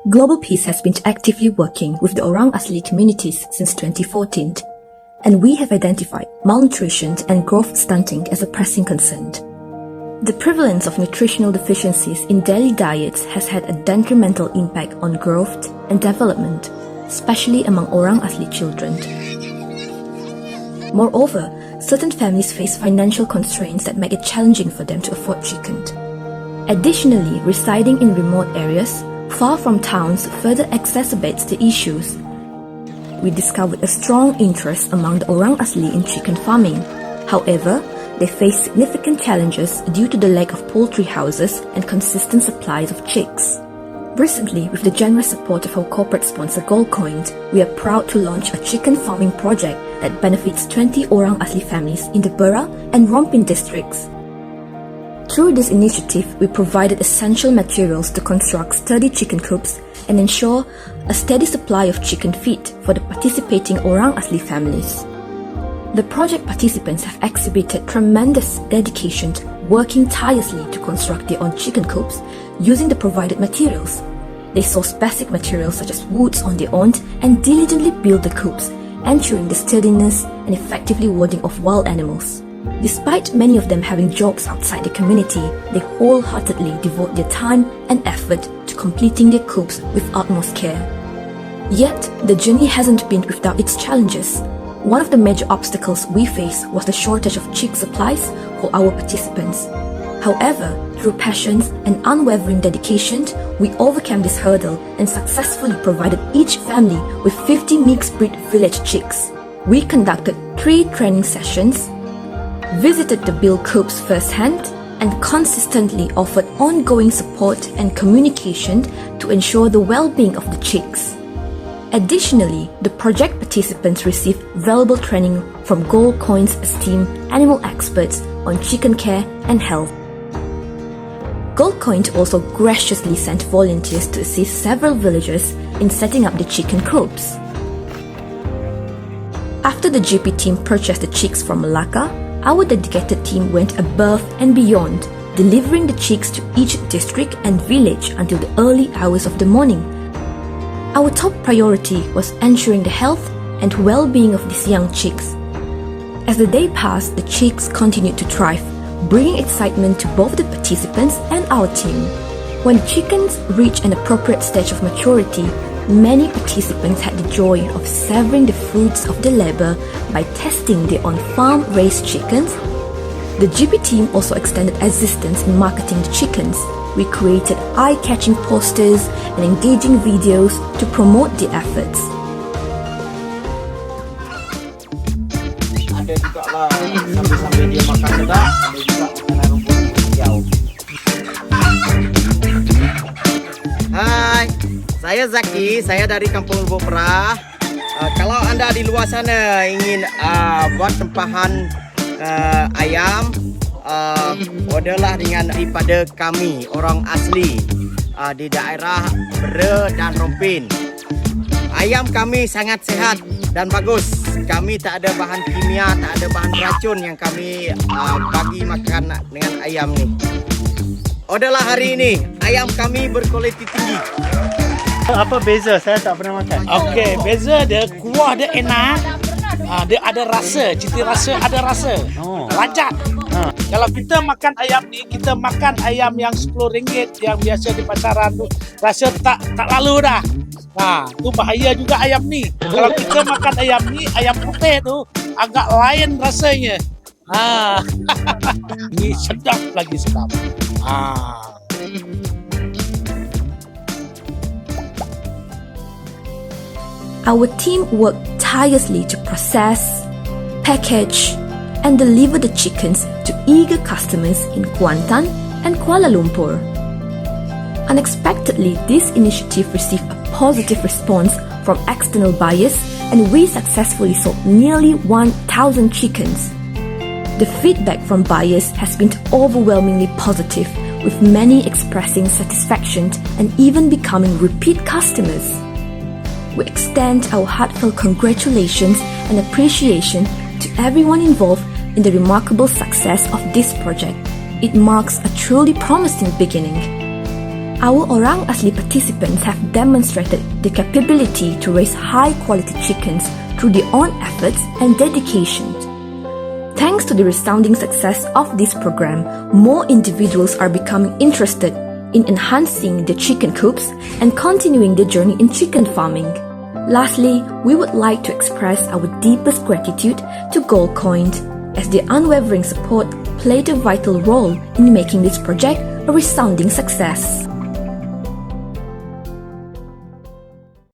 Global Peace has been actively working with the Orang Asli communities since 2014, and we have identified malnutrition and growth stunting as a pressing concern. The prevalence of nutritional deficiencies in daily diets has had a detrimental impact on growth and development, especially among Orang Asli children. Moreover, certain families face financial constraints that make it challenging for them to afford chicken. Additionally, residing in remote areas, far from towns, further exacerbates the issues. We discovered a strong interest among the Orang Asli in chicken farming. However, they face significant challenges due to the lack of poultry houses and consistent supplies of chicks. Recently, with the generous support of our corporate sponsor Goldcoin, we are proud to launch a chicken farming project that benefits 20 Orang Asli families in the Bera and Rompin districts. Through this initiative, we provided essential materials to construct sturdy chicken coops and ensure a steady supply of chicken feed for the participating Orang Asli families. The project participants have exhibited tremendous dedication, working tirelessly to construct their own chicken coops using the provided materials. They source basic materials such as woods on their own and diligently build the coops, ensuring the sturdiness and effectively warding off wild animals. Despite many of them having jobs outside the community, they wholeheartedly devote their time and effort to completing their coops with utmost care. Yet, the journey hasn't been without its challenges. One of the major obstacles we faced was the shortage of chick supplies for our participants. However, through passion and unwavering dedication, we overcame this hurdle and successfully provided each family with 50 mixed breed village chicks. We conducted 3 training sessions, visited the build coops firsthand, and consistently offered ongoing support and communication to ensure the well-being of the chicks. Additionally, the project participants received valuable training from Goldcoin's esteemed animal experts on chicken care and health. Goldcoin also graciously sent volunteers to assist several villagers in setting up the chicken coops. After the GP team purchased the chicks from Malacca, our dedicated team went above and beyond, delivering the chicks to each district and village until the early hours of the morning. Our top priority was ensuring the health and well-being of these young chicks. As the day passed, the chicks continued to thrive, bringing excitement to both the participants and our team. When the chickens reached an appropriate stage of maturity, many participants had the joy of savoring the fruits of their labor by testing their own farm-raised chickens. The GP team also extended assistance in marketing the chickens. We created eye-catching posters and engaging videos to promote the efforts. Ada juga lah sambil dia makan sedap, ada juga makanan rumput hijau. Hai, saya Zaki, saya dari Kampung Lubuk Perah. Kalau anda di luar sana ingin buat tempahan ayam, orderlah dengan daripada kami Orang Asli di daerah Bera dan Rompin. Ayam kami sangat sehat dan bagus. Kami tak ada bahan kimia, tak ada bahan racun yang kami bagi makan dengan ayam ni. Orderlah hari ini, ayam kami berkualiti tinggi. Apa beza? Saya tak pernah makan. Okey, beza dia kuah dia enak. Dia ada rasa, cita rasa ada rasa. Lezat. Kalau kita makan ayam ni, kita makan ayam yang RM10 yang biasa di pasaran tu, rasa tak lalu dah. Tu bahaya juga ayam ni. Kalau kita makan ayam ni, ayam putih tu agak lain rasanya. Ni sedap lagi sedap. Our team worked tirelessly to process, package, and deliver the chickens to eager customers in Kuantan and Kuala Lumpur. Unexpectedly, this initiative received a positive response from external buyers, and we successfully sold nearly 1,000 chickens. The feedback from buyers has been overwhelmingly positive, with many expressing satisfaction and even becoming repeat customers. We extend our heartfelt congratulations and appreciation to everyone involved in the remarkable success of this project. It marks a truly promising beginning. Our Orang Asli participants have demonstrated the capability to raise high-quality chickens through their own efforts and dedication. Thanks to the resounding success of this program, more individuals are becoming interested in enhancing the chicken coops and continuing their journey in chicken farming. Lastly, we would like to express our deepest gratitude to Gold Coin, as their unwavering support played a vital role in making this project a resounding success.